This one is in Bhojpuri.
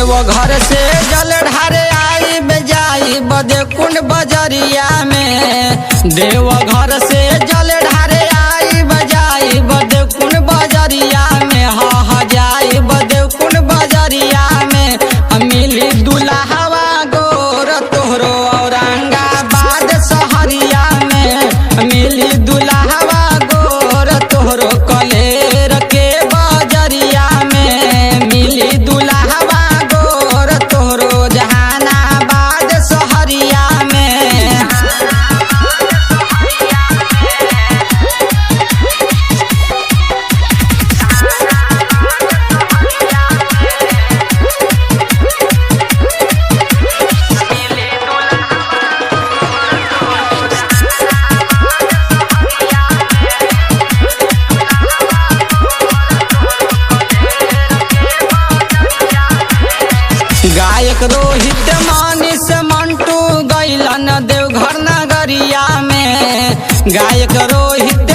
देवघर से जल ढारे आई बजाई बदे कुंड बजरिया में। देवघर से जल ढारे आई बजाई बदे कुंड बजरिया में। हा जाई बदे कुंड बजरिया में। मिली दुल्हवा गोर तोहरो औरंगाबाद शहरिया में। मिली दुल्हवा गोर तोहरो कलेर के बजरिया में। मिली दुल्हवा गोर तोहरो जहानाबाद शहरिया में। गायक रोहित मानिस मंटू गैलन देवघर नगरिया में। गायक रोहित